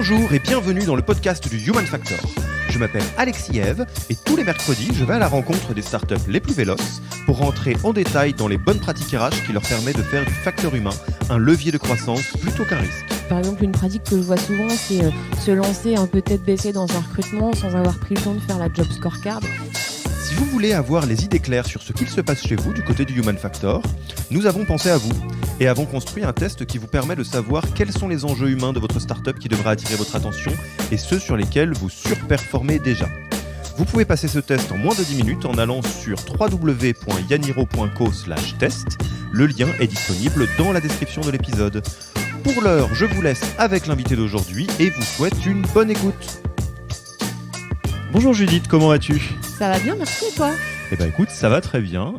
Bonjour et bienvenue dans le podcast du Human Factor. Je m'appelle Alexis Eve et tous les mercredis, je vais à la rencontre des startups les plus véloces pour rentrer en détail dans les bonnes pratiques RH qui leur permettent de faire du facteur humain un levier de croissance plutôt qu'un risque. Par exemple, une pratique que je vois souvent, c'est se lancer un peu tête baissée dans un recrutement sans avoir pris le temps de faire la job scorecard. Si vous voulez avoir les idées claires sur ce qu'il se passe chez vous du côté du Human Factor, nous avons pensé à vous et avons construit un test qui vous permet de savoir quels sont les enjeux humains de votre startup qui devraient attirer votre attention et ceux sur lesquels vous surperformez déjà. Vous pouvez passer ce test en moins de 10 minutes en allant sur www.yaniro.co/test. Le lien est disponible dans la description de l'épisode. Pour l'heure, je vous laisse avec l'invité d'aujourd'hui et vous souhaite une bonne écoute. Bonjour Judith, comment vas-tu ? Ça va bien, merci, et toi ? Eh ben écoute, ça va très bien.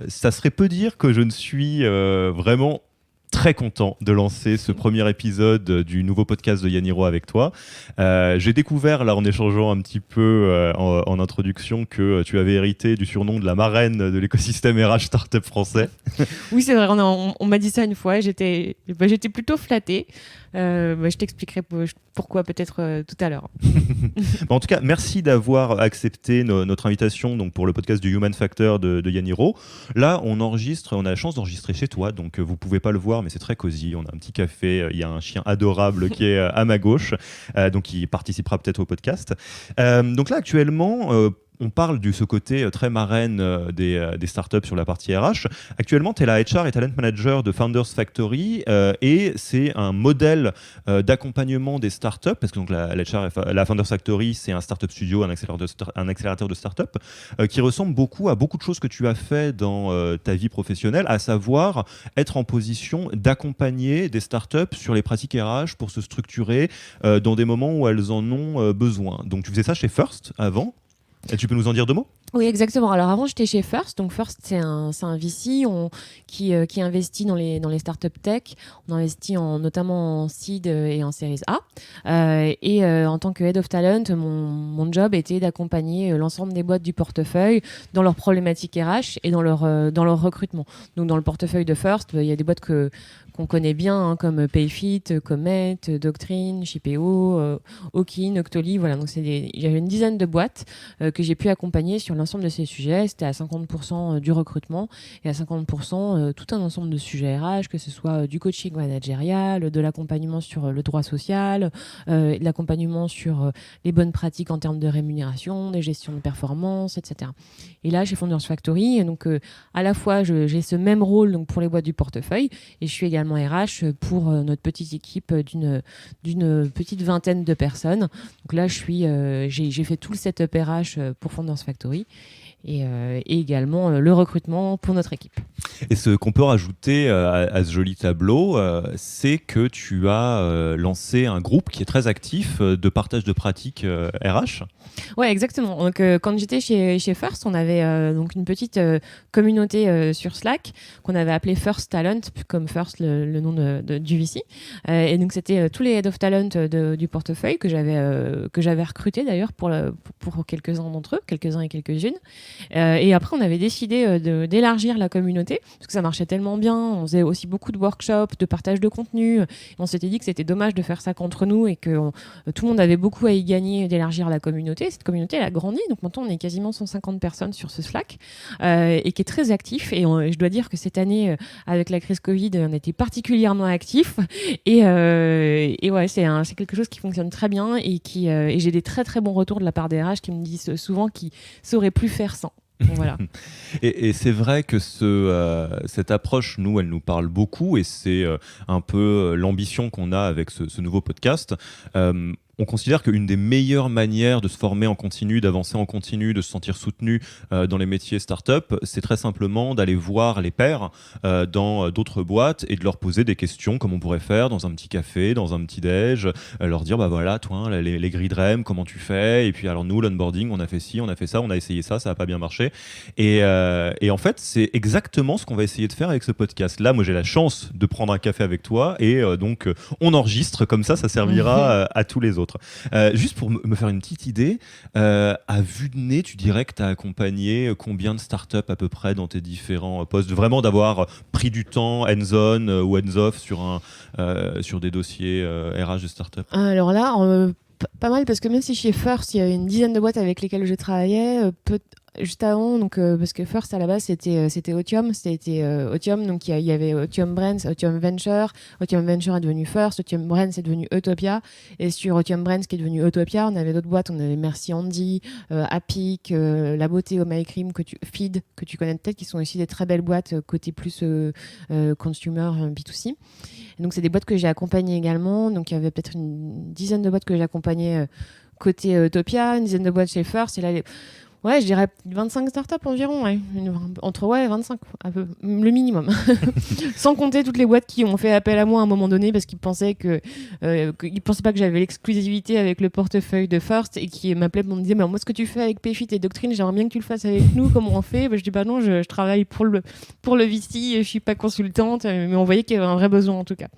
Ça serait peu dire que je ne suis vraiment très content de lancer ce premier épisode du nouveau podcast de Yaniro avec toi. J'ai découvert, là, en échangeant un petit peu en introduction, que tu avais hérité du surnom de la marraine de l'écosystème RH Startup français. Oui, c'est vrai, on m'a dit ça une fois, j'étais plutôt flattée. Je t'expliquerai pourquoi peut-être tout à l'heure. En tout cas, merci d'avoir accepté notre invitation donc, pour le podcast du Human Factor de Yaniro. Là, on a la chance d'enregistrer chez toi, donc vous ne pouvez pas le voir, mais c'est très cosy. On a un petit café, il y a un chien adorable qui est à ma gauche, donc qui participera peut-être au podcast. Donc là, actuellement... on parle de ce côté très marraine des startups sur la partie RH. Actuellement, tu es la HR et Talent Manager de Founders Factory et c'est un modèle d'accompagnement des startups parce que donc, la Founders Factory, c'est un startup studio, un accélérateur de startups qui ressemble beaucoup à beaucoup de choses que tu as fait dans ta vie professionnelle, à savoir être en position d'accompagner des startups sur les pratiques RH pour se structurer dans des moments où elles en ont besoin. Donc, tu faisais ça chez First avant. Et tu peux nous en dire deux mots ? Oui, exactement. Alors avant, j'étais chez First. Donc First, c'est un VC qui investit dans les startups tech. On investit notamment en seed et en series A. En tant que head of talent, mon job était d'accompagner l'ensemble des boîtes du portefeuille dans leurs problématiques RH et dans leur recrutement. Donc dans le portefeuille de First, il y a des boîtes qu'on connaît bien, comme Payfit, Comet, Doctrine, Shipeo, Okin, Octoly. Voilà, donc j'avais une dizaine de boîtes que j'ai pu accompagner sur l'ensemble de ces sujets. C'était à 50% du recrutement et à 50% tout un ensemble de sujets RH, que ce soit du coaching managérial, de l'accompagnement sur le droit social, de l'accompagnement sur les bonnes pratiques en termes de rémunération, des gestions de performance, etc. Et là, chez Founders Factory, donc, à la fois, j'ai ce même rôle donc, pour les boîtes du portefeuille et je suis également RH pour notre petite équipe d'une petite vingtaine de personnes. Donc là, j'ai fait tout le setup RH pour Founders Factory et également le recrutement pour notre équipe. Et ce qu'on peut rajouter à ce joli tableau, c'est que tu as lancé un groupe qui est très actif de partage de pratiques RH. Ouais, exactement. Donc, quand j'étais chez First, on avait donc une petite communauté sur Slack qu'on avait appelée First Talent, comme First le nom du VC. Et donc, c'était tous les head of talent du portefeuille que j'avais recruté d'ailleurs pour quelques-uns d'entre eux, quelques-uns et quelques-unes. Et après, on avait décidé d'élargir la communauté parce que ça marchait tellement bien. On faisait aussi beaucoup de workshops, de partage de contenu. Et on s'était dit que c'était dommage de faire ça qu'entre nous et que tout le monde avait beaucoup à y gagner d'élargir la communauté. Cette communauté, elle a grandi. Donc maintenant, on est quasiment 150 personnes sur ce Slack et qui est très actif. Et je dois dire que cette année, avec la crise Covid, on était particulièrement actifs. Et ouais, c'est quelque chose qui fonctionne très bien et j'ai des très très bons retours de la part des RH qui me disent souvent qu'ils sauraient plus faire sans. Bon, voilà. Et c'est vrai que cette approche, elle nous parle beaucoup et c'est un peu l'ambition qu'on a avec ce nouveau podcast. On considère qu'une des meilleures manières de se former en continu, d'avancer en continu, de se sentir soutenu dans les métiers start-up, c'est très simplement d'aller voir les pairs dans d'autres boîtes et de leur poser des questions comme on pourrait faire dans un petit café, dans un petit déj, leur dire bah voilà, toi, les grilles de REM, comment tu fais ? Et puis alors nous, l'onboarding, on a fait ci, on a fait ça, on a essayé ça n'a pas bien marché. Et en fait, c'est exactement ce qu'on va essayer de faire avec ce podcast. Là, moi, j'ai la chance de prendre un café avec toi et donc on enregistre, comme ça servira à tous les autres. autres. Juste pour me faire une petite idée, à vue de nez, tu dirais que tu as accompagné combien de startups à peu près dans tes différents postes, vraiment d'avoir pris du temps hands-on ou hands-off sur des dossiers RH de startups? Alors là, pas mal, parce que même si chez First, il y avait une dizaine de boîtes avec lesquelles je travaillais, juste avant, donc, parce que First à la base c'était Otium, Otium, donc il y avait Otium Brands, Otium Venture est devenu First, Otium Brands est devenu Utopia, et sur Otium Brands qui est devenu Utopia, on avait d'autres boîtes, on avait Merci Andy, Apic, La Beauté au My Cream, Feed, que tu connais peut-être, qui sont aussi des très belles boîtes côté plus consumer B2C. Et donc c'est des boîtes que j'ai accompagnées également, donc il y avait peut-être une dizaine de boîtes que j'ai accompagnées côté Utopia, une dizaine de boîtes chez First, et là ouais, je dirais 25 startups environ, ouais. Entre 25, un peu, le minimum. Sans compter toutes les boîtes qui ont fait appel à moi à un moment donné parce qu'ils pensaient qu'ils pensaient pas que j'avais l'exclusivité avec le portefeuille de First et qui m'appelaient pour me dire mais moi ce que tu fais avec Payfit et Doctrine, j'aimerais bien que tu le fasses avec nous, comment on fait? Je dis bah non, je travaille pour le VC, je suis pas consultante, mais on voyait qu'il y avait un vrai besoin en tout cas.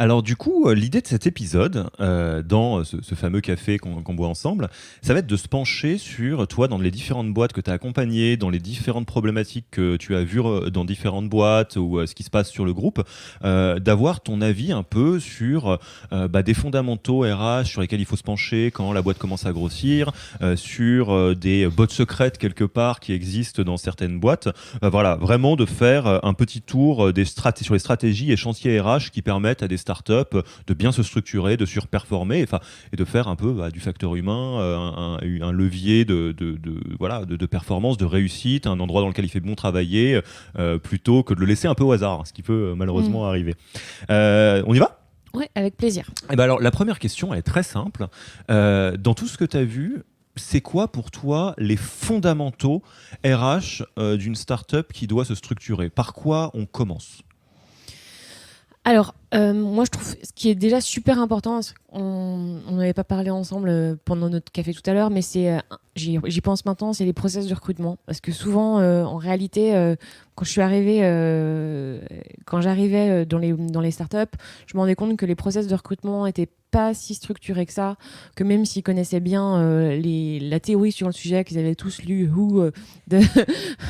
Alors du coup, l'idée de cet épisode, dans ce fameux café qu'on boit ensemble, ça va être de se pencher sur toi, dans les différentes boîtes que tu as accompagnées, dans les différentes problématiques que tu as vues dans différentes boîtes ou ce qui se passe sur le groupe, d'avoir ton avis un peu sur des fondamentaux RH sur lesquels il faut se pencher quand la boîte commence à grossir, sur des bottes secrètes quelque part qui existent dans certaines boîtes. Voilà, vraiment de faire un petit tour sur les stratégies et chantiers RH qui permettent à des startups de bien se structurer, de surperformer, et de faire un peu du facteur humain, un levier de performance, de réussite, un endroit dans lequel il fait bon travailler, plutôt que de le laisser un peu au hasard, ce qui peut malheureusement arriver. On y va ? Oui, avec plaisir. Et ben alors, la première question, elle est très simple. Dans tout ce que tu as vu, c'est quoi pour toi les fondamentaux RH d'une startup qui doit se structurer ? Par quoi on commence ? Alors, moi, je trouve ce qui est déjà super important, on n'avait pas parlé ensemble pendant notre café tout à l'heure, mais j'y pense maintenant, c'est les process de recrutement. Parce que souvent, en réalité, quand j'arrivais dans les startups, je me rendais compte que les process de recrutement étaient pas si structurés que ça, que même s'ils connaissaient bien la théorie sur le sujet, qu'ils avaient tous lu The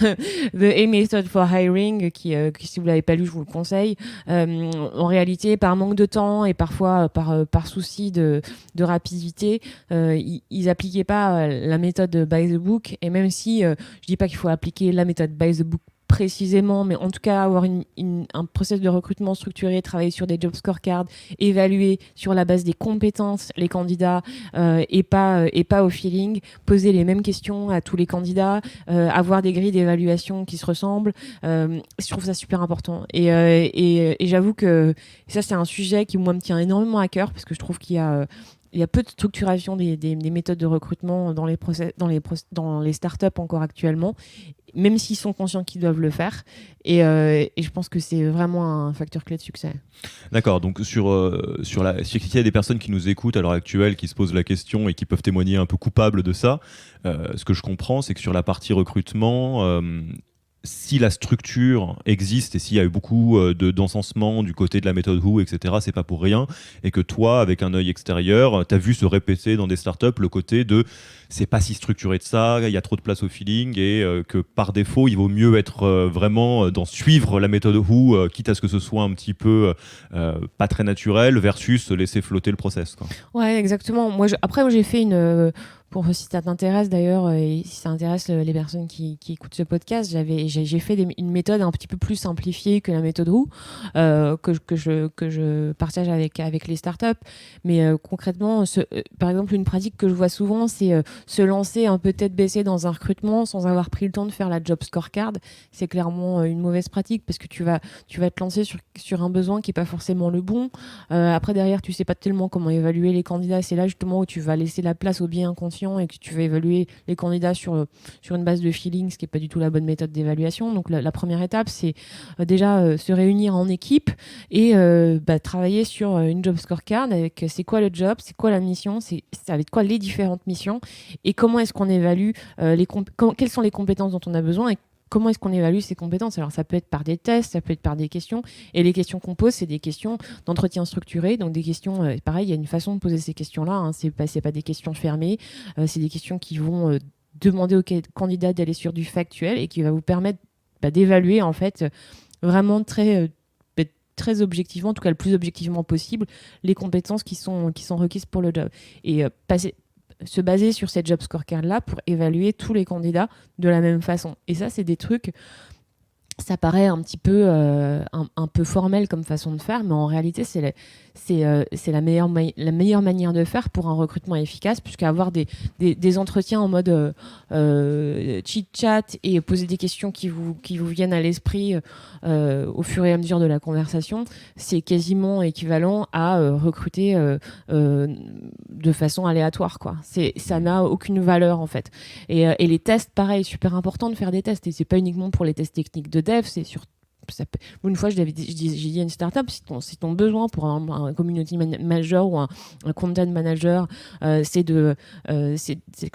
A Method for Hiring, qui si vous l'avez pas lu, je vous le conseille. En réalité, par manque de temps et parfois par souci de rapidité, ils appliquaient pas la méthode by the book. Et même si je dis pas qu'il faut appliquer la méthode by the book précisément, mais en tout cas avoir un process de recrutement structuré, travailler sur des job scorecards, évaluer sur la base des compétences les candidats et pas au feeling, poser les mêmes questions à tous les candidats, avoir des grilles d'évaluation qui se ressemblent. Je trouve ça super important. Et j'avoue que ça, c'est un sujet qui, moi, me tient énormément à cœur parce que je trouve qu'il y a peu de structuration des méthodes de recrutement dans les startups encore actuellement, même s'ils sont conscients qu'ils doivent le faire. Et je pense que c'est vraiment un facteur clé de succès. D'accord, donc s'il y a des personnes qui nous écoutent à l'heure actuelle, qui se posent la question et qui peuvent témoigner un peu coupables de ça, ce que je comprends, c'est que sur la partie recrutement, si la structure existe et s'il y a eu beaucoup d'encensement du côté de la méthode Who, etc., c'est pas pour rien, et que toi, avec un œil extérieur, tu as vu se répéter dans des startups le côté de c'est pas si structuré de ça, il y a trop de place au feeling, et que par défaut, il vaut mieux être vraiment dans suivre la méthode Who, quitte à ce que ce soit un petit peu pas très naturel, versus laisser flotter le process, quoi. Ouais, exactement. Après, j'ai fait pour si ça t'intéresse d'ailleurs, et si ça intéresse les personnes qui écoutent ce podcast, j'ai fait une méthode un petit peu plus simplifiée que la méthode Who, que je partage avec les startups. Mais concrètement, par exemple, une pratique que je vois souvent, c'est se lancer un peu tête baissée dans un recrutement sans avoir pris le temps de faire la job scorecard. C'est clairement une mauvaise pratique parce que tu vas te lancer sur un besoin qui est pas forcément le bon. Après, derrière, tu sais pas tellement comment évaluer les candidats. C'est là justement où tu vas laisser la place au biais inconscient et que tu vas évaluer les candidats sur une base de feeling, ce qui n'est pas du tout la bonne méthode d'évaluation. Donc la première étape, c'est déjà se réunir en équipe et travailler sur une job scorecard avec c'est quoi le job, c'est quoi la mission, c'est avec quoi les différentes missions et comment est-ce qu'on évalue quelles sont les compétences dont on a besoin et comment est-ce qu'on évalue ses compétences? Alors ça peut être par des tests, ça peut être par des questions. Et les questions qu'on pose, c'est des questions d'entretien structuré. Donc des questions, pareil, il y a une façon de poser ces questions-là. Hein. C'est pas des questions fermées. C'est des questions qui vont demander au candidat d'aller sur du factuel et qui va vous permettre d'évaluer en fait vraiment très objectivement, en tout cas le plus objectivement possible, les compétences qui sont requises pour le job. Et se baser sur cette job scorecard-là pour évaluer tous les candidats de la même façon. Et ça, c'est des trucs, ça paraît un petit peu, un peu formel comme façon de faire, mais en réalité, c'est la meilleure manière de faire pour un recrutement efficace, puisqu'avoir des entretiens en mode chit-chat et poser des questions qui vous viennent à l'esprit au fur et à mesure de la conversation, c'est quasiment équivalent à recruter de façon aléatoire, quoi. Ça n'a aucune valeur, en fait. Et les tests, pareil, super important de faire des tests. Et c'est pas uniquement pour les tests techniques de dev, c'est sur une fois, j'ai dit à une startup, si ton besoin pour un community manager ou un content manager, c'est que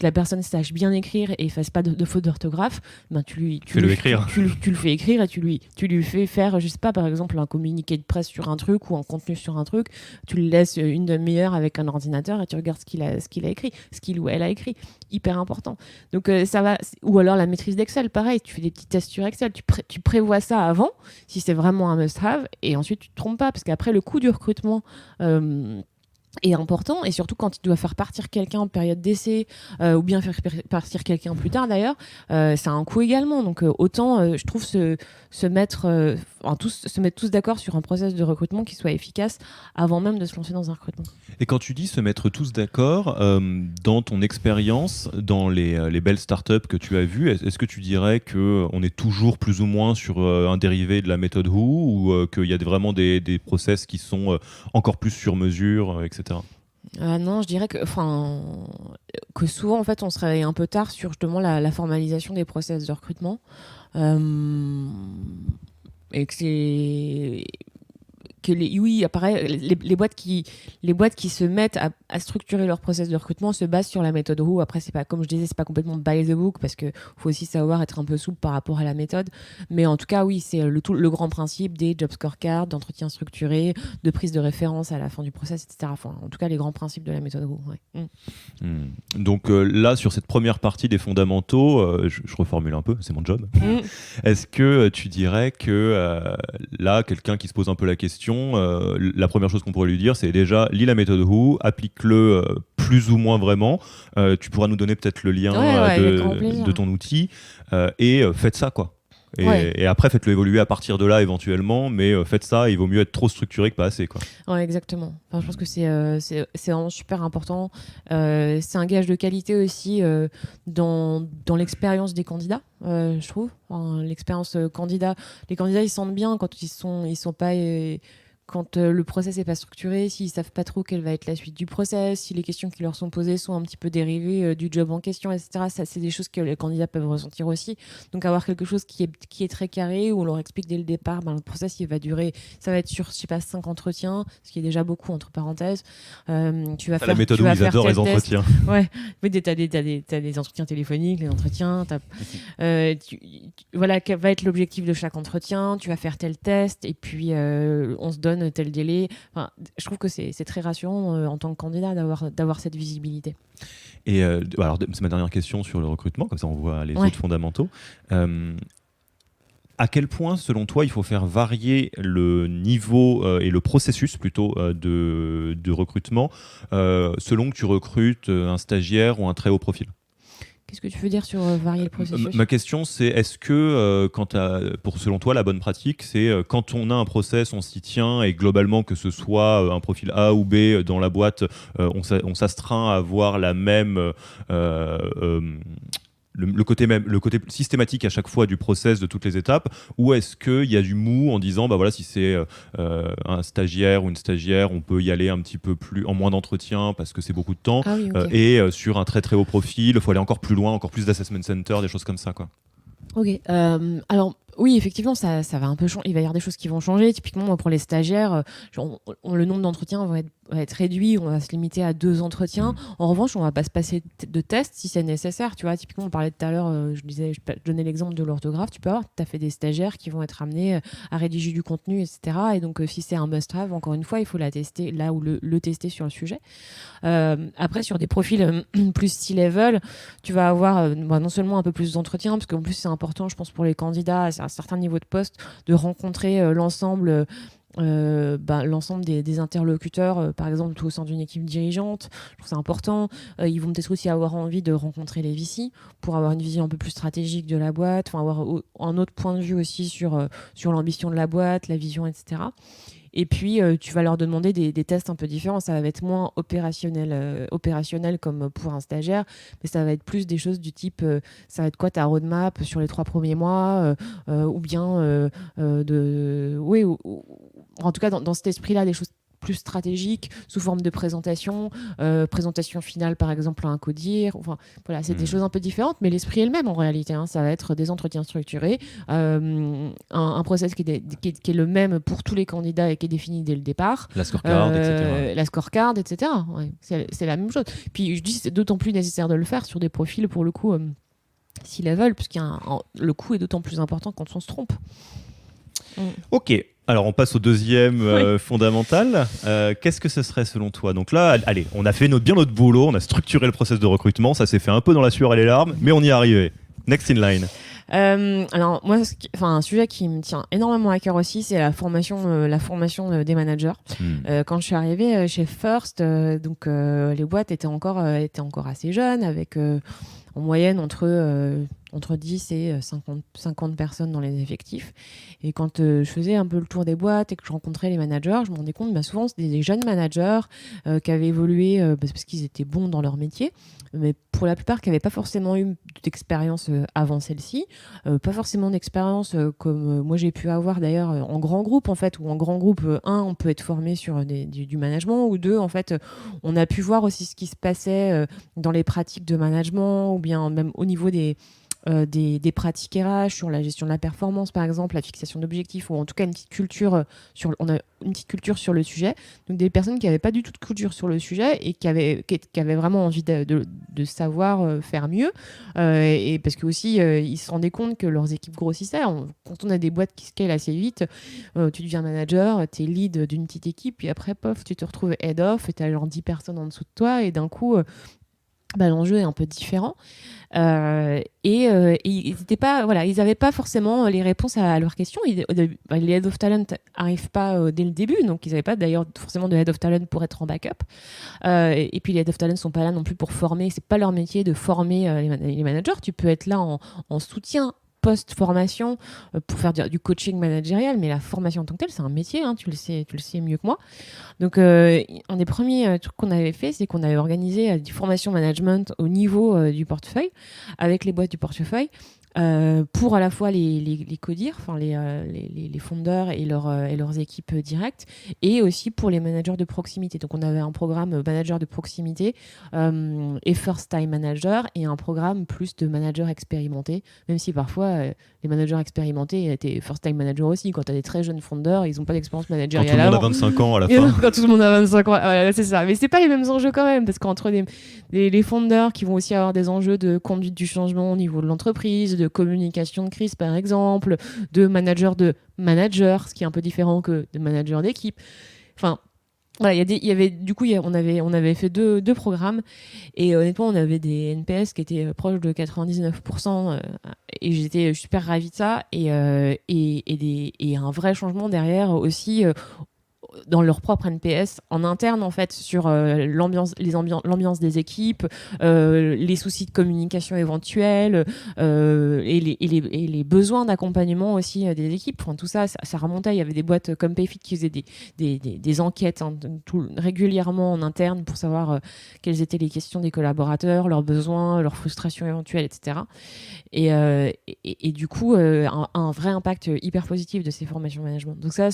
la personne sache bien écrire et fasse pas de faute d'orthographe, ben tu le fais écrire et tu lui fais faire, je sais pas, par exemple un communiqué de presse sur un truc ou un contenu sur un truc, tu le laisses une demi-heure avec un ordinateur et tu regardes ce qu'il a écrit, ce qu'il ou elle a écrit, hyper important. Donc ça va, ou alors la maîtrise d'Excel, pareil, tu fais des petits tests sur Excel, tu prévois ça avant si c'est vraiment un must-have, et ensuite tu te trompes pas, parce qu'après le coût du recrutement est important, et surtout quand il doit faire partir quelqu'un en période d'essai ou bien faire partir quelqu'un plus tard d'ailleurs, ça a un coût également. Donc autant je trouve se mettre tous d'accord sur un process de recrutement qui soit efficace avant même de se lancer dans un recrutement. Et quand tu dis se mettre tous d'accord, dans ton expérience, dans les belles startups que tu as vues, est-ce que tu dirais qu'on est toujours plus ou moins sur un dérivé de la méthode Who, ou qu'il y a vraiment des process qui sont encore plus sur mesure, etc. Non, je dirais que souvent en fait on se réveille un peu tard sur justement la formalisation des process de recrutement, et que oui, pareil, les boîtes qui se mettent à structurer leur process de recrutement se basent sur la méthode Who. Après, c'est pas, comme je disais, c'est pas complètement by the book, parce que faut aussi savoir être un peu souple par rapport à la méthode. Mais en tout cas, oui, c'est le grand principe des job scorecards, d'entretien structuré, de prise de référence à la fin du process, etc. Enfin, en tout cas, les grands principes de la méthode Who. Ouais. Donc là, sur cette première partie des fondamentaux, je reformule un peu, c'est mon job. Est-ce que tu dirais que là, quelqu'un qui se pose un peu la question, la première chose qu'on pourrait lui dire, c'est déjà lis la méthode Who, applique-le plus ou moins vraiment. Tu pourras nous donner peut-être le lien de ton outil, et faites ça, quoi. Et après, faites-le évoluer à partir de là éventuellement, mais faites ça, il vaut mieux être trop structuré que pas assez, quoi. Ouais, exactement. Enfin, je pense que c'est vraiment super important. C'est un gage de qualité aussi dans l'expérience des candidats, je trouve. Enfin, l'expérience candidat. Les candidats, ils sentent bien quand ils sont pas... quand le process n'est pas structuré, s'ils ne savent pas trop quelle va être la suite du process, si les questions qui leur sont posées sont un petit peu dérivées du job en question, etc. Ça, c'est des choses que les candidats peuvent ressentir aussi. Donc avoir quelque chose qui est très carré, où on leur explique dès le départ, le process il va durer, ça va être sur, je sais pas, 5 entretiens, ce qui est déjà beaucoup entre parenthèses. Tu vas faire, la méthode où ils adorent les entretiens. Ouais, mais t'as des entretiens téléphoniques, les entretiens, voilà, quel va être l'objectif de chaque entretien, tu vas faire tel test, et puis on se donne tel délai. Enfin, je trouve que c'est très rassurant en tant que candidat d'avoir cette visibilité. Et alors, c'est ma dernière question sur le recrutement, comme ça on voit les autres fondamentaux. À quel point, selon toi, il faut faire varier le niveau et le processus plutôt de recrutement selon que tu recrutes un stagiaire ou un très haut profil? Qu'est-ce que tu veux dire sur varier le processus ? Ma question, c'est est-ce que, selon toi, la bonne pratique, c'est quand on a un process, on s'y tient, et globalement, que ce soit un profil A ou B dans la boîte, on s'astreint à avoir la même... le côté systématique à chaque fois du process de toutes les étapes, ou est-ce qu'il y a du mou en disant voilà, si c'est un stagiaire ou une stagiaire, on peut y aller un petit peu plus en moins d'entretien parce que c'est beaucoup de temps, et sur un très très haut profil il faut aller encore plus loin, encore plus d'assessment center, des choses comme ça, quoi. Ok, alors Oui, effectivement, ça va un peu changer. Il va y avoir des choses qui vont changer. Typiquement, pour les stagiaires, le nombre d'entretiens va être réduit. On va se limiter à 2 entretiens. En revanche, on va pas se passer de tests si c'est nécessaire. Tu vois, typiquement, on parlait tout à l'heure, je donnais l'exemple de l'orthographe. Tu as fait des stagiaires qui vont être amenés à rédiger du contenu, etc. Et donc, si c'est un must-have, encore une fois, il faut la tester là où le tester sur le sujet. Après, sur des profils plus C-level, tu vas avoir non seulement un peu plus d'entretiens, parce qu'en plus, c'est important, je pense, pour les candidats à un certain niveau de poste, de rencontrer l'ensemble des interlocuteurs, par exemple tout au sein d'une équipe dirigeante. Je trouve ça important. Ils vont peut-être aussi avoir envie de rencontrer les VC pour avoir une vision un peu plus stratégique de la boîte, avoir un autre point de vue aussi sur l'ambition de la boîte, la vision, etc. Et puis, tu vas leur demander des tests un peu différents. Ça va être moins opérationnel comme pour un stagiaire, mais ça va être plus des choses du type, ça va être quoi ta roadmap sur les 3 premiers mois, ou bien oui, en tout cas dans cet esprit-là, des choses plus stratégiques sous forme de présentation finale par exemple à un codir. Enfin, voilà, c'est des choses un peu différentes, mais l'esprit est le même en réalité. Ça va être des entretiens structurés, un process qui est le même pour tous les candidats et qui est défini dès le départ. La scorecard, etc. La scorecard, etc. Ouais, c'est la même chose. Puis je dis c'est d'autant plus nécessaire de le faire sur des profils pour le coup C-level, puisque le coût est d'autant plus important quand on se trompe. Ok, alors on passe au deuxième fondamental. Qu'est-ce que ce serait selon toi? Donc là, allez, on a fait bien notre boulot, on a structuré le process de recrutement, ça s'est fait un peu dans la sueur et les larmes, mais on y est arrivé. Next in line. Alors moi, un sujet qui me tient énormément à cœur aussi, c'est la formation des managers. Quand je suis arrivée chez First, les boîtes étaient encore assez jeunes, avec en moyenne entre 10 et 50 personnes dans les effectifs. Et quand je faisais un peu le tour des boîtes et que je rencontrais les managers, je me rendais compte souvent c'était des jeunes managers qui avaient évolué parce qu'ils étaient bons dans leur métier, mais pour la plupart qui n'avaient pas forcément eu d'expérience avant celle-ci, pas forcément d'expérience comme moi j'ai pu avoir d'ailleurs en grand groupe en fait, où en grand groupe, on peut être formé sur du management, ou deux, en fait, on a pu voir aussi ce qui se passait dans les pratiques de management, ou bien même au niveau des pratiques RH, sur la gestion de la performance par exemple, la fixation d'objectifs, ou en tout cas on a une petite culture sur le sujet. Donc des personnes qui n'avaient pas du tout de culture sur le sujet et qui avaient vraiment envie de savoir faire mieux, et parce que aussi ils se rendaient compte que leurs équipes grossissaient. Quand on a des boîtes qui scalent assez vite, tu deviens manager, tu es lead d'une petite équipe, puis après pof, tu te retrouves head of et tu as genre 10 personnes en dessous de toi, et d'un coup l'enjeu est un peu différent. Ils n'avaient pas forcément les réponses à leurs questions. Les head of talent n'arrivent pas dès le début, donc ils n'avaient pas d'ailleurs forcément de head of talent pour être en backup. Et puis les head of talent ne sont pas là non plus pour former. C'est pas leur métier de former les managers. Tu peux être là en soutien post-formation pour faire du coaching managérial, mais la formation en tant que telle, c'est un métier, tu le sais mieux que moi. Donc, un des premiers trucs qu'on avait fait, c'est qu'on avait organisé du formation management au niveau du portefeuille, avec les boîtes du portefeuille, pour à la fois les codir, les fondeurs et leurs équipes directes, et aussi pour les managers de proximité. Donc on avait un programme manager de proximité et first time manager, et un programme plus de manager expérimenté, même si parfois les managers expérimentés étaient first time manager aussi. Quand tu as des très jeunes fondeurs, ils n'ont pas d'expérience managériale. Quand tout le monde a 25 ans à la fin. Quand tout le monde a 25 ans, voilà, c'est ça. Mais c'est pas les mêmes enjeux quand même, parce qu'entre les fondeurs qui vont aussi avoir des enjeux de conduite du changement au niveau de l'entreprise, de communication de crise par exemple, de manager, ce qui est un peu différent que de manager d'équipe. Enfin, voilà, on avait fait deux programmes, et honnêtement on avait des NPS qui étaient proches de 99%, et j'étais super ravie de ça, et un vrai changement derrière aussi dans leur propre NPS en interne en fait, sur l'ambiance des équipes, les soucis de communication éventuels, et les besoins d'accompagnement aussi des équipes. Enfin, tout ça remontait. Il y avait des boîtes comme Payfit qui faisaient des enquêtes régulièrement en interne pour savoir quelles étaient les questions des collaborateurs, leurs besoins, leurs frustrations éventuelles, etc. Et du coup un vrai impact hyper positif de ces formations management. Donc ça,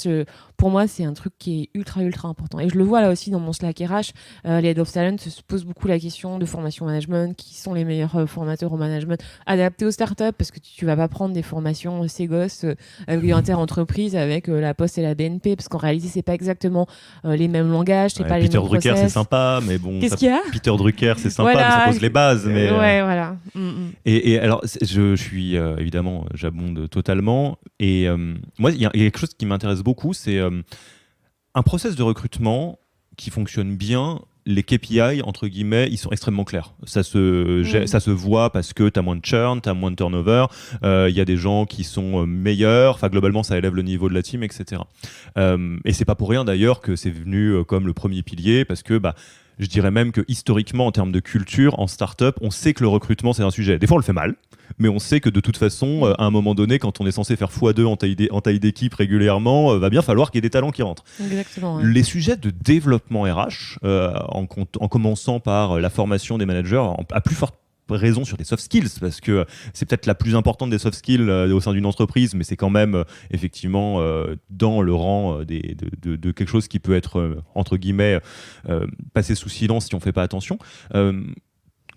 pour moi, c'est un truc qui qui est ultra important. Et je le vois là aussi dans mon Slack RH, les Head of Talent se posent beaucoup la question de formation management, qui sont les meilleurs formateurs au management adaptés aux startups, parce que tu vas pas prendre des formations Ségos inter-entreprises avec la Poste et la BNP, parce qu'en réalité c'est pas exactement les mêmes langages, c'est pas les Peter mêmes Drucker, process. c'est sympa, mais bon. Qu'est-ce qu'il y a ? Peter Drucker, c'est sympa, Voilà. mais ça pose les bases. Mais, ouais, voilà. Et alors, je suis évidemment, j'abonde totalement. Et moi, il y a quelque chose qui m'intéresse beaucoup, c'est un process de recrutement qui fonctionne bien. Les KPI, entre guillemets, ils sont extrêmement clairs. Ça se voit parce que tu as moins de churn, tu as moins de turnover, il y a des gens qui sont meilleurs, enfin globalement ça élève le niveau de la team, etc. Et c'est pas pour rien d'ailleurs que c'est venu comme le premier pilier, parce que je dirais même que historiquement, en termes de culture, en start-up, on sait que le recrutement, c'est un sujet. Des fois, on le fait mal, mais on sait que de toute façon, à un moment donné, quand on est censé faire x2 en taille d'équipe régulièrement, va bien falloir qu'il y ait des talents qui rentrent. Exactement. Ouais. Les sujets de développement RH, en commençant par la formation des managers, à plus forte raison sur des soft skills, parce que c'est peut-être la plus importante des soft skills au sein d'une entreprise, mais c'est quand même effectivement dans le rang de quelque chose qui peut être entre guillemets passé sous silence si on ne fait pas attention.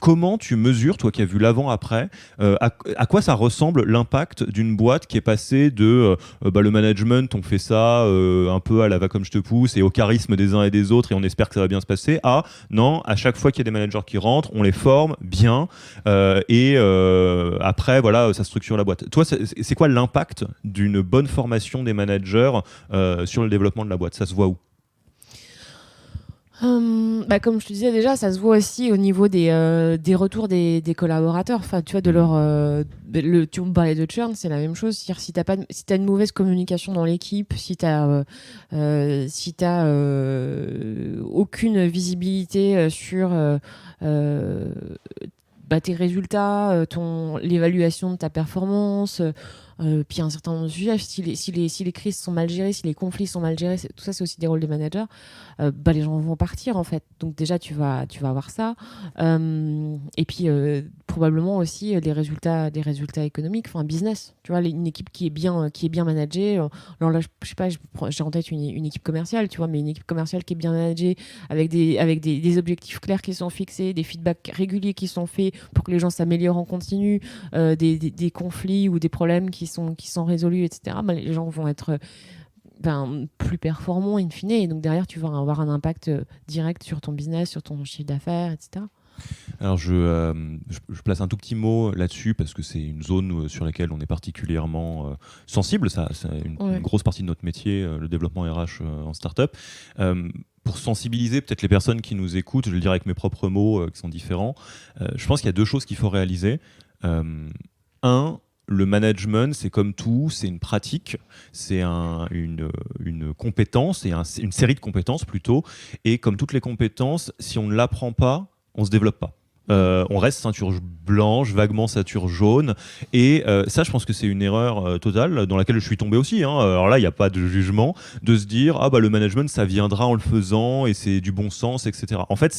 Comment tu mesures, toi qui as vu l'avant-après, à quoi ça ressemble l'impact d'une boîte qui est passée de le management, on fait ça un peu à la va comme je te pousse et au charisme des uns et des autres et on espère que ça va bien se passer, à non, à chaque fois qu'il y a des managers qui rentrent, on les forme bien et après, voilà, ça structure la boîte. Toi, c'est quoi l'impact d'une bonne formation des managers sur le développement de la boîte ? Ça se voit où ? Comme je te disais déjà, ça se voit aussi au niveau des retours des collaborateurs. Enfin, tu vois, de leur, tu me parlais de churn, c'est la même chose. C'est-à-dire, si t'as une mauvaise communication dans l'équipe, si t'as aucune visibilité sur tes résultats, l'évaluation de ta performance. Puis un certain nombre de sujets, si les crises sont mal gérées, si les conflits sont mal gérés, tout ça c'est aussi des rôles des managers, les gens vont partir en fait. Donc déjà tu vas avoir ça. Et puis probablement aussi des résultats économiques, enfin business. Tu vois, une équipe qui est bien managée. Alors là, je sais pas, j'ai en tête une équipe commerciale, tu vois, mais une équipe commerciale qui est bien managée, avec des objectifs clairs qui sont fixés, des feedbacks réguliers qui sont faits pour que les gens s'améliorent en continu, des conflits ou des problèmes qui sont résolus, etc. Les gens vont être plus performants in fine, et donc derrière tu vas avoir un impact direct sur ton business, sur ton chiffre d'affaires, etc. Alors je place un tout petit mot là-dessus parce que c'est une zone sur laquelle on est particulièrement sensible. C'est une grosse partie de notre métier, le développement RH en start-up. Pour sensibiliser peut-être les personnes qui nous écoutent, je vais le dire avec mes propres mots qui sont différents, je pense qu'il y a deux choses qu'il faut réaliser. Le management, c'est comme tout, c'est une pratique, c'est une compétence, et une série de compétences plutôt. Et comme toutes les compétences, si on ne l'apprend pas, on ne se développe pas. On reste ceinture blanche, vaguement ceinture jaune, et ça je pense que c'est une erreur totale dans laquelle je suis tombé aussi, hein. Alors là il n'y a pas de jugement, de se dire le management ça viendra en le faisant et c'est du bon sens, etc. En fait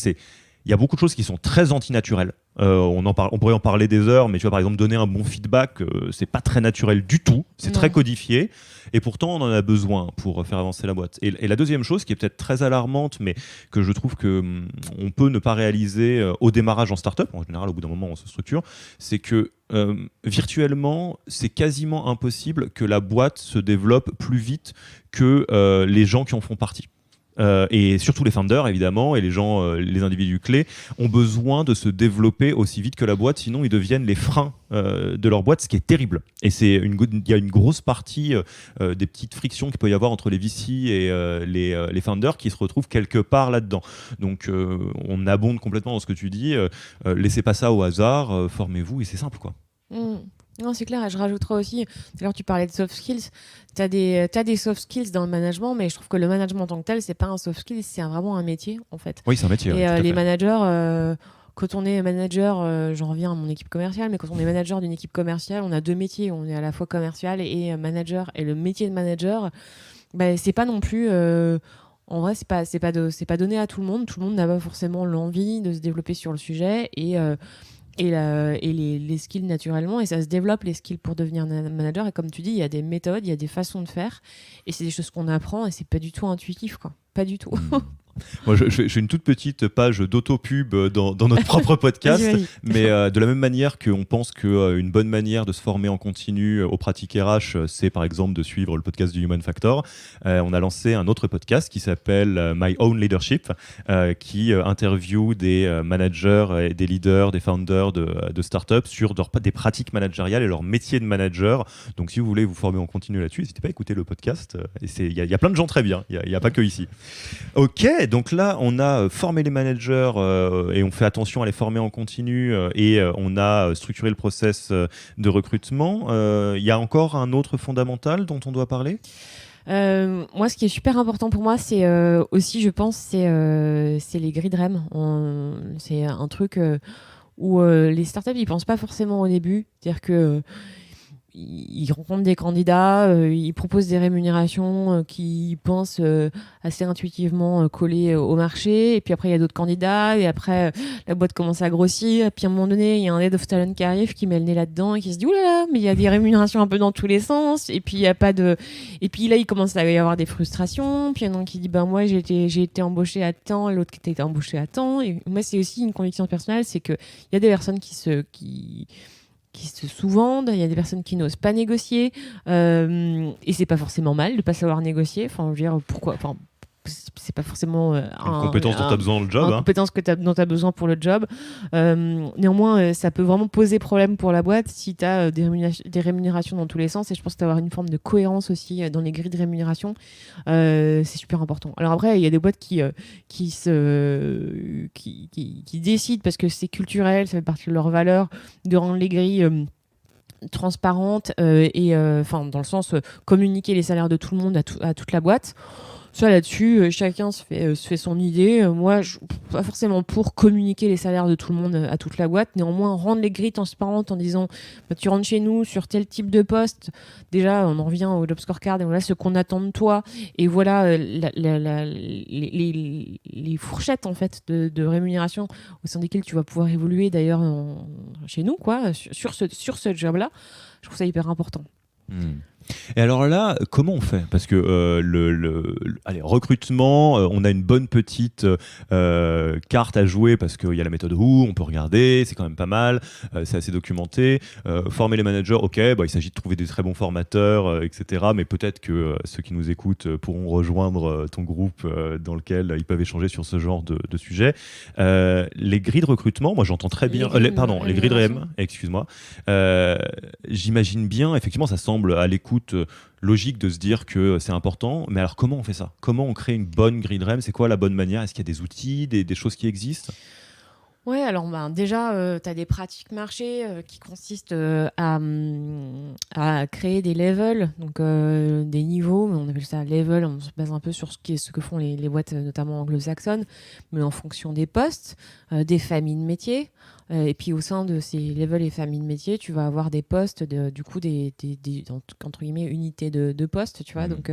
il y a beaucoup de choses qui sont très antinaturelles. On pourrait en parler des heures, mais tu vois, par exemple, donner un bon feedback, c'est pas très naturel du tout, c'est très codifié, et pourtant on en a besoin pour faire avancer la boîte. Et la deuxième chose, qui est peut-être très alarmante, mais que je trouve qu'on peut ne pas réaliser au démarrage en start-up, en général au bout d'un moment on se structure, c'est que virtuellement, c'est quasiment impossible que la boîte se développe plus vite que les gens qui en font partie. Et surtout les founders évidemment et les gens, les individus clés ont besoin de se développer aussi vite que la boîte, sinon ils deviennent les freins de leur boîte, ce qui est terrible. Et il y a une grosse partie des petites frictions qu'il peut y avoir entre les VC et les founders qui se retrouvent quelque part là-dedans. Donc on abonde complètement dans ce que tu dis, laissez pas ça au hasard, formez-vous et c'est simple quoi. Non, c'est clair. Et je rajouterais aussi, alors tu parlais de soft skills, t'as des soft skills dans le management, mais je trouve que le management en tant que tel, c'est pas un soft skill, c'est vraiment un métier en fait. Oui, c'est un métier. Et les managers, quand on est manager, j'en reviens à mon équipe commerciale, mais quand on est manager d'une équipe commerciale, on a deux métiers. On est à la fois commercial et manager. Et le métier de manager, c'est pas non plus... en vrai, c'est pas donné à tout le monde. Tout le monde n'a pas forcément l'envie de se développer sur le sujet. Et et les skills naturellement, et ça se développe les skills pour devenir manager. Et comme tu dis, il y a des méthodes, il y a des façons de faire, et c'est des choses qu'on apprend, et c'est pas du tout intuitif, quoi. Pas du tout. Moi, j'ai une toute petite page d'auto-pub dans notre propre podcast, Vas-y. mais de la même manière qu'on pense qu'une bonne manière de se former en continu aux pratiques RH, c'est par exemple de suivre le podcast du Human Factor. On a lancé un autre podcast qui s'appelle My Own Leadership, qui interviewe des managers, et des leaders, des founders de startups sur des pratiques managériales et leur métier de manager. Donc si vous voulez vous former en continu là-dessus, n'hésitez pas à écouter le podcast. Il y a plein de gens très bien, il n'y a pas que ici. Ok, donc là, on a formé les managers et on fait attention à les former en continu et on a structuré le process de recrutement. Il y a encore un autre fondamental dont on doit parler? Moi, ce qui est super important pour moi, c'est aussi, je pense, c'est les grilles de REM. C'est un truc où les startups, ils pensent pas forcément au début. C'est-à-dire que ils rencontrent des candidats, ils proposent des rémunérations qui pensent assez intuitivement coller au marché. Et puis après, il y a d'autres candidats. Et après, la boîte commence à grossir. Et puis à un moment donné, il y a un head of talent qui arrive, qui met le nez là-dedans et qui se dit « Ouh là là, mais il y a des rémunérations un peu dans tous les sens. » Et puis, il y a pas de... Et puis là, il commence à y avoir des frustrations. Puis il y en a un qui dit « Ben moi, j'ai été embauché à temps. » Et l'autre qui a été embauché à temps. Et moi, c'est aussi une conviction personnelle, c'est qu'il y a des personnes qui se sous-vendent, il y a des personnes qui n'osent pas négocier, et c'est pas forcément mal de pas savoir négocier. Enfin, je veux dire, pourquoi, enfin, c'est pas forcément Une compétence dont tu as besoin dans le job. une compétence dont tu as besoin pour le job. Néanmoins, ça peut vraiment poser problème pour la boîte si tu as des rémunérations dans tous les sens. Et je pense qu'avoir une forme de cohérence aussi dans les grilles de rémunération, c'est super important. Alors après, il y a des boîtes qui décident, parce que c'est culturel, ça fait partie de leurs valeurs, de rendre les grilles transparentes et enfin dans le sens communiquer les salaires de tout le monde à toute la boîte. Ça, là-dessus, chacun se fait son idée. Moi, je suis pas forcément pour communiquer les salaires de tout le monde à toute la boîte. Néanmoins, rendre les grilles transparentes en disant bah, tu rentres chez nous sur tel type de poste. Déjà, on en revient au job scorecard et voilà ce qu'on attend de toi. Et voilà les fourchettes en fait de rémunération au sein desquelles tu vas pouvoir évoluer d'ailleurs chez nous, quoi, sur ce job-là. Je trouve ça hyper important. Et alors là, comment on fait? Parce que allez, recrutement, on a une bonne petite carte à jouer parce qu'il y a la méthode Who, on peut regarder, c'est quand même pas mal, c'est assez documenté. Former les managers, ok, bah, il s'agit de trouver des très bons formateurs, etc. Mais peut-être que ceux qui nous écoutent pourront rejoindre ton groupe dans lequel ils peuvent échanger sur ce genre de sujet. Les grilles de recrutement, moi j'entends très bien... les grilles de RM, excuse-moi. J'imagine bien, effectivement, ça semble à l'écoute logique de se dire que c'est important, mais alors comment on fait ça? Comment on crée une bonne grille de REM? C'est quoi la bonne manière? Est-ce qu'il y a des outils, des choses qui existent? Ouais, alors déjà, tu as des pratiques marché qui consistent à créer des levels, donc des niveaux, mais on appelle ça level, on se base un peu sur ce que font les boîtes, notamment anglo-saxonnes, mais en fonction des postes, des familles de métiers. Et puis au sein de ces levels et familles de métiers, tu vas avoir des postes, du coup, des entre guillemets, unités de postes, tu vois. Donc,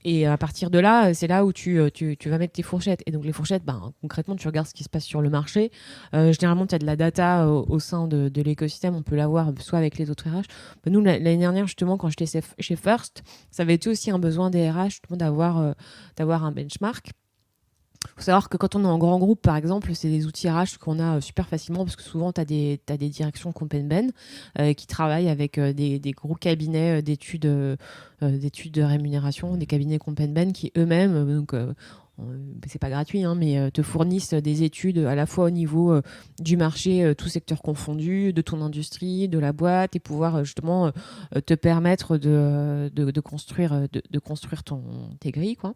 et à partir de là, c'est là où tu vas mettre tes fourchettes. Et donc les fourchettes, ben, concrètement, tu regardes ce qui se passe sur le marché. Généralement, tu as de la data au sein de l'écosystème. On peut l'avoir soit avec les autres RH. Ben, nous, l'année dernière, justement, quand j'étais chez First, ça avait été aussi un besoin des RH justement, d'avoir un benchmark. Il faut savoir que quand on est en grand groupe, par exemple, c'est des outils RH qu'on a super facilement parce que souvent, tu as des directions Compenben qui travaillent avec des gros cabinets d'études de rémunération, des cabinets Compenben qui eux-mêmes, c'est pas gratuit, hein, mais te fournissent des études à la fois au niveau du marché, tout secteur confondu, de ton industrie, de la boîte, et pouvoir justement te permettre de construire tes grilles, quoi.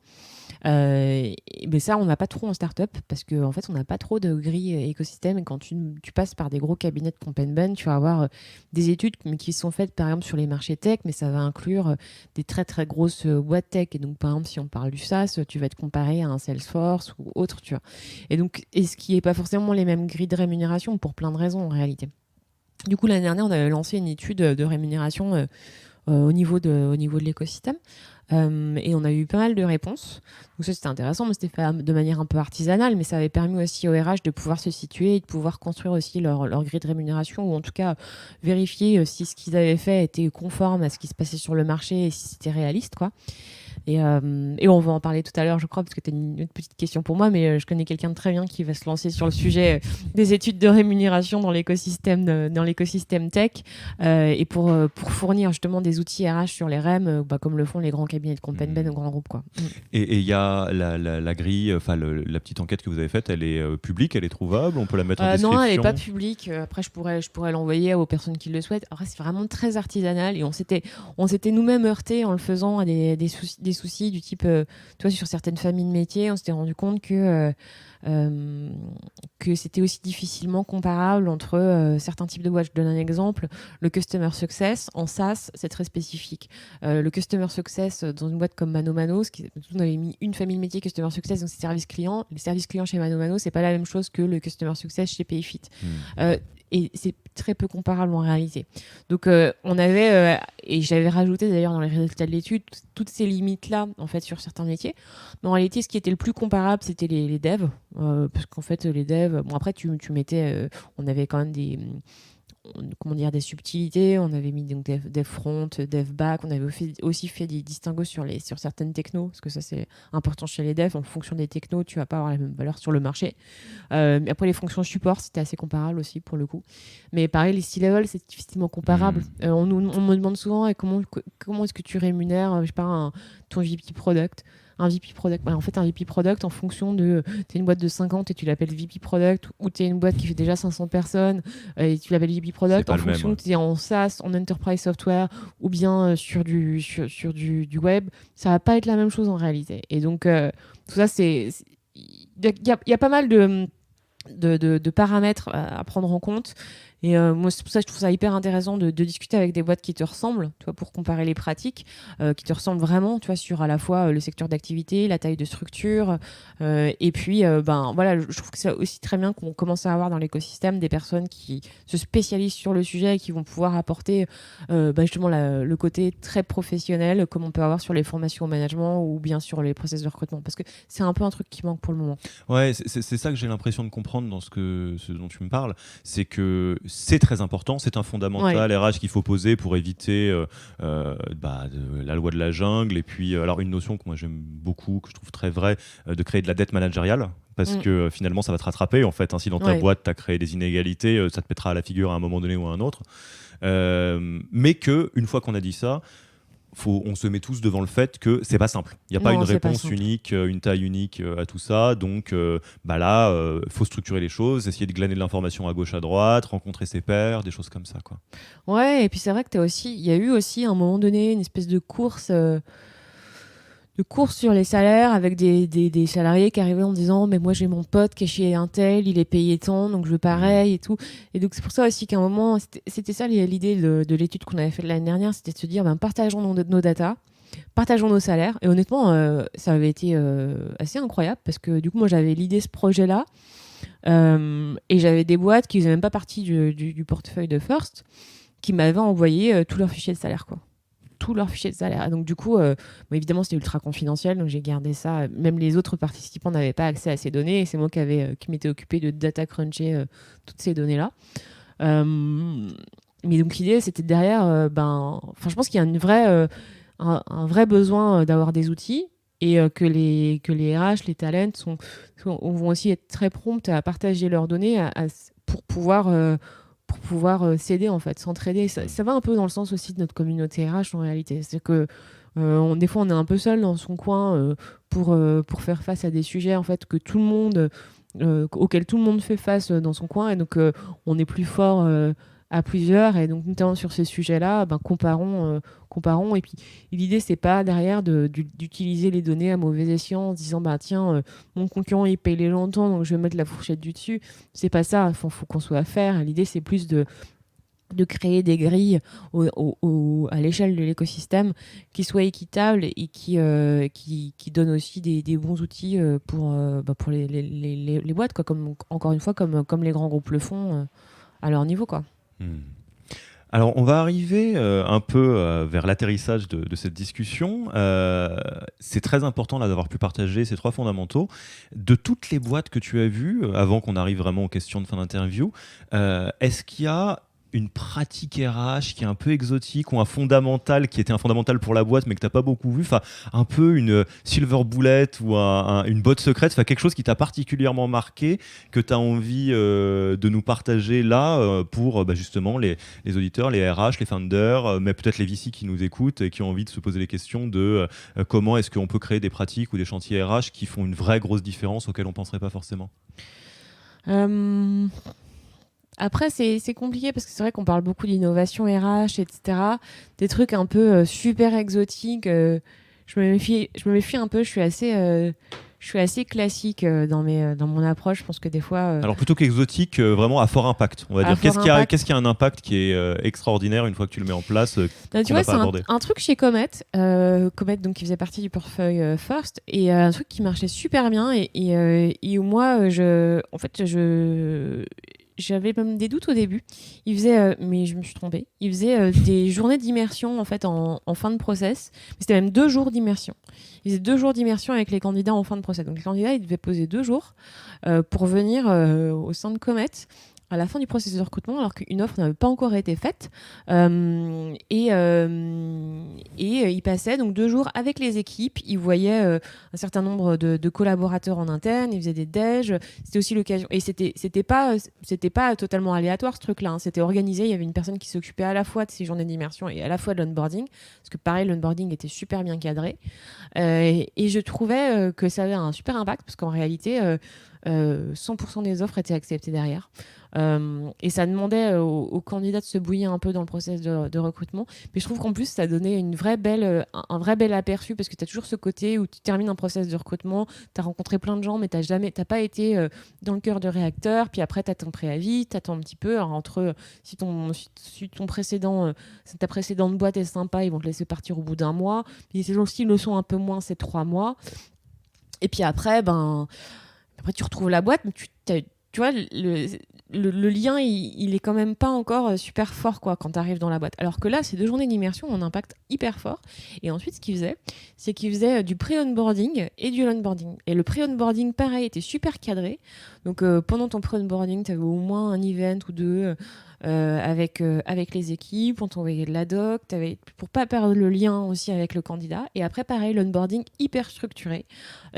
Mais ça, on n'a pas trop en start-up parce qu'en fait, on n'a pas trop de grilles écosystème. Et quand tu passes par des gros cabinets de Compenben, tu vas avoir des études qui sont faites par exemple sur les marchés tech, mais ça va inclure des très très grosses boîtes tech. Et donc, par exemple, si on parle du SaaS, tu vas te comparer à un Salesforce ou autre, tu vois. Et donc, ce qui n'est pas forcément les mêmes grilles de rémunération pour plein de raisons en réalité. Du coup, l'année dernière, on avait lancé une étude de rémunération au niveau de l'écosystème. Et on a eu pas mal de réponses. Donc ça, c'était intéressant, mais c'était fait de manière un peu artisanale, mais ça avait permis aussi aux RH de pouvoir se situer et de pouvoir construire aussi leur grille de rémunération, ou en tout cas vérifier si ce qu'ils avaient fait était conforme à ce qui se passait sur le marché et si c'était réaliste, quoi. Et on va en parler tout à l'heure, je crois, parce que tu as une petite question pour moi, mais je connais quelqu'un de très bien qui va se lancer sur le sujet des études de rémunération dans l'écosystème tech, et pour fournir justement des outils RH sur les REM, comme le font les grands cabinets de compagnie, les grands groupes, quoi. Et il y a la grille, enfin la petite enquête que vous avez faite, elle est publique, elle est trouvable, on peut la mettre en description? Non, elle n'est pas publique. Après, je pourrais l'envoyer aux personnes qui le souhaitent. Après, c'est vraiment très artisanal et on s'était nous-mêmes heurtés en le faisant à des soucis du type, toi, sur certaines familles de métiers, on s'était rendu compte que c'était aussi difficilement comparable entre certains types de boîtes. Je donne un exemple. Le Customer Success, en SaaS, c'est très spécifique. Le Customer Success, dans une boîte comme ManoMano, on avait mis une famille de métiers Customer Success, donc c'est service client. Les services clients chez ManoMano, c'est pas la même chose que le Customer Success chez Payfit. Et c'est très peu comparable en réalité. Donc on avait, et j'avais rajouté d'ailleurs dans les résultats de l'étude, toutes ces limites-là en fait sur certains métiers. Mais en réalité, ce qui était le plus comparable, c'était les devs. Parce qu'en fait, les devs, bon après tu mettais, on avait quand même des subtilités. On avait mis donc dev front, dev back. On avait aussi fait des distinguos sur certaines technos, parce que ça c'est important chez les devs. En fonction des technos, tu vas pas avoir la même valeur sur le marché. Mais après, les fonctions support, c'était assez comparable aussi pour le coup. Mais pareil, les C-level, c'est difficilement comparable. On me demande souvent comment est-ce que tu rémunères, je sais pas, ton VP product. Un VP product. En fait, un VP product, en fonction de. Tu es une boîte de 50 et tu l'appelles VP product, ou tu es une boîte qui fait déjà 500 personnes et tu l'appelles VP product, en fonction que tu es en SaaS, en enterprise software, ou bien sur du web, ça va pas être la même chose en réalité. Et donc, tout ça, il y a pas mal de paramètres à prendre en compte. Et moi, c'est pour ça que je trouve ça hyper intéressant de discuter avec des boîtes qui te ressemblent, tu vois, pour comparer les pratiques, qui te ressemblent vraiment, tu vois, sur à la fois le secteur d'activité, la taille de structure, et puis, voilà, je trouve que c'est aussi très bien qu'on commence à avoir dans l'écosystème des personnes qui se spécialisent sur le sujet et qui vont pouvoir apporter justement le côté très professionnel, comme on peut avoir sur les formations au management ou bien sur les process de recrutement, parce que c'est un peu un truc qui manque pour le moment. Ouais, c'est ça que j'ai l'impression de comprendre dans ce dont tu me parles, c'est que c'est très important, c'est un fondamental RH qu'il faut poser pour éviter la loi de la jungle. Et puis, alors une notion que moi j'aime beaucoup, que je trouve très vraie, de créer de la dette managériale. Parce que finalement, ça va te rattraper. En fait, si dans ta boîte, tu as créé des inégalités, ça te mettra à la figure à un moment donné ou à un autre. Mais qu'une fois qu'on a dit ça, on se met tous devant le fait que c'est pas simple. Il n'y a pas une réponse unique, une taille unique à tout ça. Donc faut structurer les choses, essayer de glaner de l'information à gauche, à droite, rencontrer ses pairs, des choses comme ça, quoi. Ouais, et puis c'est vrai que il y a eu aussi à un moment donné une espèce de course sur les salaires, avec des salariés qui arrivaient en disant mais moi j'ai mon pote qui est chez Intel, il est payé tant, donc je veux pareil et tout. Et donc c'est pour ça aussi qu'à un moment, c'était ça l'idée de l'étude qu'on avait faite l'année dernière, c'était de se dire partageons nos data, partageons nos salaires. Et honnêtement, ça avait été assez incroyable, parce que du coup moi j'avais l'idée ce projet-là, et j'avais des boîtes qui faisaient même pas partie du portefeuille de First, qui m'avaient envoyé tous leurs fichiers de salaire, quoi. Tous leurs fichiers de salaire. Donc du coup, évidemment, c'était ultra confidentiel, donc j'ai gardé ça. Même les autres participants n'avaient pas accès à ces données, et c'est moi qui m'étais occupé de data cruncher toutes ces données-là. Mais donc l'idée, c'était derrière, je pense qu'il y a un vrai besoin d'avoir des outils, et que les RH, les talents vont aussi être très prompts à partager leurs données pour pouvoir s'aider, en fait, s'entraider. Ça va un peu dans le sens aussi de notre communauté RH en réalité. C'est que des fois on est un peu seul dans son coin pour faire face à des sujets en fait auxquels tout le monde fait face dans son coin, et donc on est plus fort à plusieurs, et donc notamment sur ces sujets-là, comparons. Et puis l'idée, c'est pas derrière d'utiliser les données à mauvais escient en se disant tiens, mon concurrent il paye les longtemps, donc je vais mettre la fourchette du dessus. C'est pas ça, faut qu'on soit à faire. L'idée, c'est plus de créer des grilles à l'échelle de l'écosystème qui soient équitables et qui donnent aussi des bons outils pour les boîtes, quoi, encore une fois, comme les grands groupes le font à leur niveau, quoi. Alors, on va arriver un peu vers l'atterrissage de cette discussion. C'est très important là, d'avoir pu partager ces 3 fondamentaux. De toutes les boîtes que tu as vues, avant qu'on arrive vraiment aux questions de fin d'interview, est-ce qu'il y a une pratique RH qui est un peu exotique ou un fondamental qui était un fondamental pour la boîte mais que tu n'as pas beaucoup vu, enfin, un peu une silver bullet ou une botte secrète, enfin, quelque chose qui t'a particulièrement marqué, que tu as envie de nous partager là pour justement les auditeurs, les RH, les founders, mais peut-être les VC qui nous écoutent et qui ont envie de se poser les questions de comment est-ce qu'on peut créer des pratiques ou des chantiers RH qui font une vraie grosse différence auxquels on ne penserait pas forcément. Après, c'est compliqué parce que c'est vrai qu'on parle beaucoup d'innovation RH, etc. Des trucs un peu super exotiques. Je me méfie un peu. Je suis assez classique dans mon approche. Je pense que des fois. Alors plutôt qu'exotique, vraiment à fort impact, on va dire. Qu'est-ce qui a un impact qui est extraordinaire une fois que tu le mets en place Tu vois, c'est un truc chez Comet, Comet donc qui faisait partie du portefeuille First, et un truc qui marchait super bien et où moi, j'avais même des doutes au début. Il faisait, mais je me suis trompée. Il faisait des journées d'immersion en fait en fin de process. Mais c'était même 2 jours d'immersion. Il faisait 2 jours d'immersion avec les candidats en fin de process. Donc les candidats, ils devaient poser 2 jours pour venir au sein de Comet à la fin du processus de recrutement, alors qu'une offre n'avait pas encore été faite. Et il passait donc 2 jours avec les équipes. Il voyait un certain nombre de collaborateurs en interne. Il faisait des déj. C'était aussi l'occasion. Et c'était pas totalement aléatoire ce truc-là. C'était organisé. Il y avait une personne qui s'occupait à la fois de ces journées d'immersion et à la fois de l'onboarding. Parce que pareil, l'onboarding était super bien cadré. Et je trouvais que ça avait un super impact parce qu'en réalité, 100% des offres étaient acceptées derrière. Et ça demandait aux candidats de se bouillir un peu dans le process de recrutement. Mais je trouve qu'en plus, ça donnait un vrai bel aperçu parce que tu as toujours ce côté où tu termines un process de recrutement, tu as rencontré plein de gens, mais t'as pas été dans le cœur de réacteur. Puis après, tu as ton préavis, tu attends un petit peu. Alors, si ta précédente boîte est sympa, ils vont te laisser partir au bout d'un mois. Puis ces gens-ci le sont un peu moins, c'est 3 mois. Et puis après, tu retrouves la boîte, mais tu vois, le lien, il est quand même pas encore super fort quoi, quand tu arrives dans la boîte. Alors que là, ces 2 journées d'immersion ont un impact hyper fort. Et ensuite, ce qu'il faisait, c'est qu'il faisait du pré-onboarding et du onboarding. Et le pré-onboarding, pareil, était super cadré. Donc, pendant ton pré-onboarding, tu avais au moins un event ou 2 avec les équipes, on t'envoyait de la doc, pour pas perdre le lien aussi avec le candidat. Et après, pareil, l'onboarding hyper structuré.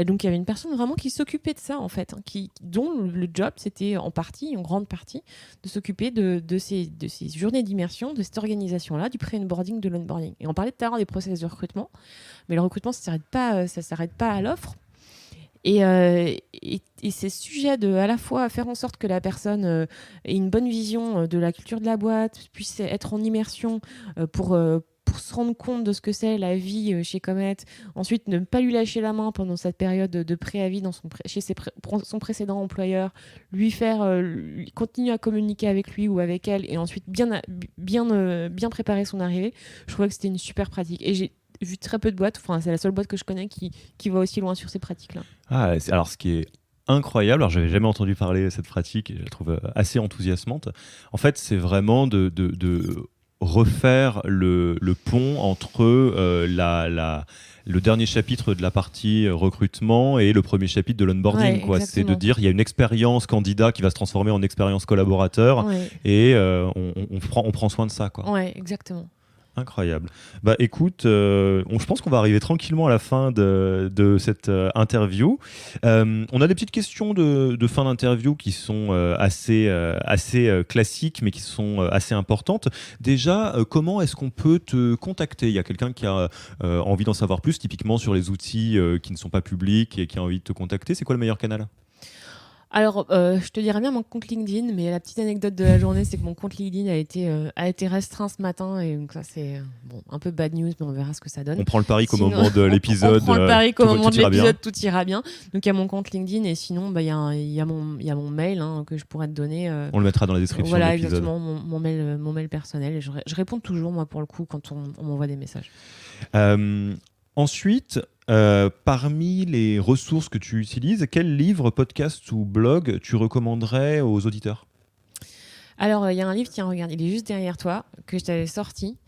Donc, il y avait une personne vraiment qui s'occupait de ça, en fait, dont le job, c'était en grande partie, de s'occuper de ces journées d'immersion, de cette organisation-là, du pré-onboarding, de l'onboarding. Et on parlait tout à l'heure des process de recrutement, mais le recrutement, ça s'arrête pas à l'offre. Et c'est sujet de à la fois faire en sorte que la personne ait une bonne vision de la culture de la boîte, puisse être en immersion pour se rendre compte de ce que c'est la vie chez Comet. Ensuite, ne pas lui lâcher la main pendant cette période de préavis chez son précédent employeur, lui faire continuer à communiquer avec lui ou avec elle, et ensuite bien préparer son arrivée. Je trouvais que c'était une super pratique. Et j'ai vu très peu de boîtes, enfin c'est la seule boîte que je connais qui va aussi loin sur ces pratiques-là. Alors ce qui est incroyable, alors j'avais jamais entendu parler de cette pratique et je la trouve assez enthousiasmante. En fait, c'est vraiment de refaire le pont entre le dernier chapitre de la partie recrutement et le premier chapitre de l'onboarding. Ouais, c'est de dire il y a une expérience candidat qui va se transformer en expérience collaborateur et on prend soin de ça. Ouais, exactement. Incroyable. Écoute, je pense qu'on va arriver tranquillement à la fin de cette interview. On a des petites questions de fin d'interview qui sont assez classiques, mais qui sont assez importantes. Déjà, comment est-ce qu'on peut te contacter ? Il y a quelqu'un qui a envie d'en savoir plus, typiquement sur les outils qui ne sont pas publics et qui a envie de te contacter. C'est quoi le meilleur canal ? Alors, je te dirais bien mon compte LinkedIn, mais la petite anecdote de la journée, c'est que mon compte LinkedIn a été restreint ce matin, et donc ça c'est un peu bad news, mais on verra ce que ça donne. On prend le pari qu'au moment de l'épisode, on prend le pari qu'au moment de l'épisode, tout ira bien. Donc il y a mon compte LinkedIn, et sinon il y a mon mail que je pourrais te donner. On le mettra dans la description. Voilà, de l'épisode. exactement, mon mail personnel. Et je réponds toujours moi pour le coup quand on m'envoie des messages. Ensuite, parmi les ressources que tu utilises, quel livre, podcast ou blog tu recommanderais aux auditeurs ? Alors, il y a un livre, tiens, regarde, il est juste derrière toi, que je t'avais sorti,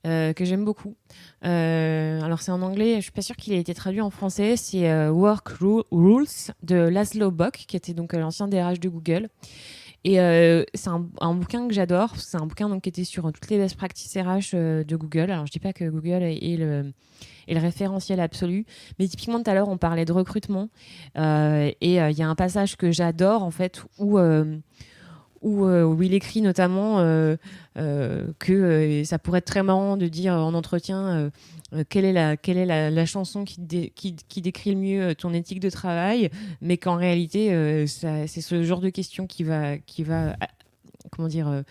que j'aime beaucoup. Alors, c'est en anglais, je suis pas sûre qu'il ait été traduit en français. C'est Rules de Laszlo Bock, qui était donc l'ancien DRH de Google. Et c'est un bouquin que j'adore. C'est un bouquin donc, qui était sur toutes les best practices RH de Google. Alors, je dis pas que Google est le référentiel absolu. Mais typiquement, tout à l'heure, on parlait de recrutement. Et il y a un passage que j'adore, en fait, où il écrit notamment que ça pourrait être très marrant de dire en entretien quelle est la chanson qui décrit le mieux ton éthique de travail, mais qu'en réalité, c'est ce genre de question qui va comment dire,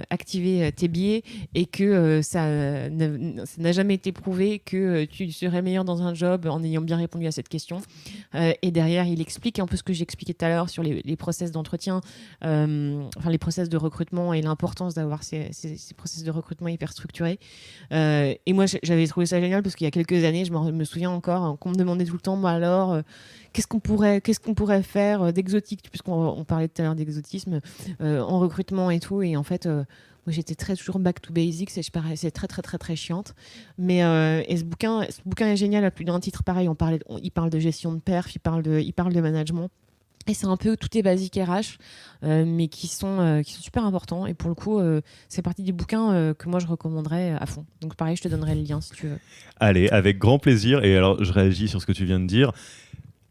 activer tes biais, et que ça n'a jamais été prouvé que tu serais meilleur dans un job en ayant bien répondu à cette question. Et derrière, il explique un peu ce que j'expliquais tout à l'heure sur les process d'entretien, enfin les process de recrutement et l'importance d'avoir ces process de recrutement hyper structurés. Et moi, j'avais trouvé ça génial parce qu'il y a quelques années, je me souviens encore qu'on me demandait tout le temps, moi alors, qu'est-ce qu'on pourrait faire d'exotique, puisqu'on parlait tout à l'heure d'exotisme en recrutement et tout. Et en fait, moi, j'étais toujours back to basics et je paraissais très, très, très, très chiante. Mais et ce bouquin est génial à plus d'un titre. Pareil, il parle de gestion de perf, il parle de management. Et c'est un peu tout est basique RH, mais qui sont super importants. Et pour le coup, c'est partie des bouquins que moi je recommanderais à fond. Donc pareil, je te donnerai le lien si tu veux. Allez, avec grand plaisir. Et alors, je réagis sur ce que tu viens de dire.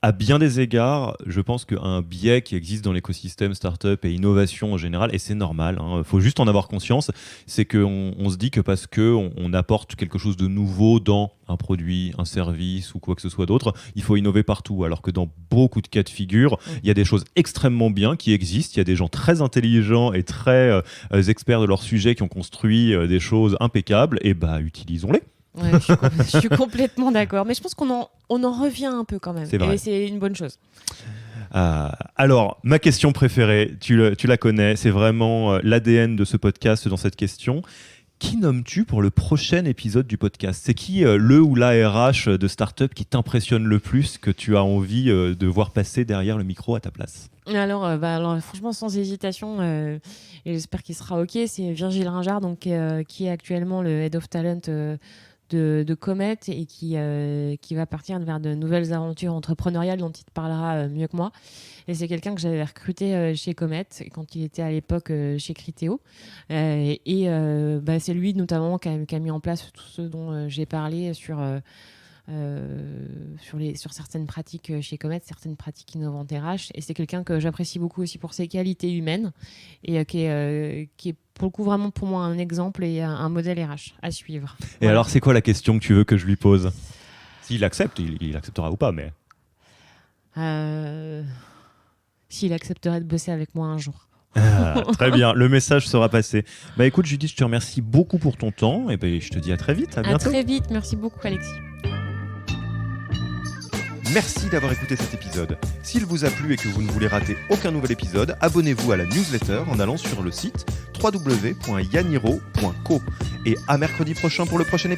À bien des égards, je pense qu'un biais qui existe dans l'écosystème startup et innovation en général, et c'est normal, il faut juste en avoir conscience, c'est qu'on se dit que parce qu'on apporte quelque chose de nouveau dans un produit, un service ou quoi que ce soit d'autre, il faut innover partout. Alors que dans beaucoup de cas de figure, il y a des choses extrêmement bien qui existent, il y a des gens très intelligents et très experts de leur sujet qui ont construit des choses impeccables, et utilisons-les. Ouais, je suis complètement d'accord. Mais je pense qu'on en revient un peu quand même. C'est vrai. Et c'est une bonne chose. Alors, ma question préférée, tu la connais, c'est vraiment l'ADN de ce podcast dans cette question. Qui nommes-tu pour le prochain épisode du podcast ? C'est qui le ou la RH de startup qui t'impressionne le plus, que tu as envie de voir passer derrière le micro à ta place ? Alors, franchement, sans hésitation, et j'espère qu'il sera OK, c'est Virgile Ringard, donc, qui est actuellement le Head of Talent de Comet, et qui va partir vers de nouvelles aventures entrepreneuriales dont il te parlera mieux que moi. Et c'est quelqu'un que j'avais recruté chez Comet quand il était à l'époque chez Criteo. C'est lui notamment qui a mis en place tout ce dont j'ai parlé sur certaines pratiques chez Comet, certaines pratiques innovantes RH. Et c'est quelqu'un que j'apprécie beaucoup aussi pour ses qualités humaines, et qui est pour le coup vraiment pour moi un exemple et un modèle RH à suivre. Et voilà. alors, c'est quoi la question que tu veux que je lui pose ? S'il accepte, il acceptera ou pas, mais... S'il accepterait de bosser avec moi un jour. Très bien, le message sera passé. Écoute Judith, je te remercie beaucoup pour ton temps, et je te dis à très vite, à bientôt. À très vite, merci beaucoup Alexis. Merci d'avoir écouté cet épisode. S'il vous a plu et que vous ne voulez rater aucun nouvel épisode, abonnez-vous à la newsletter en allant sur le site www.yaniro.co. Et à mercredi prochain pour le prochain épisode.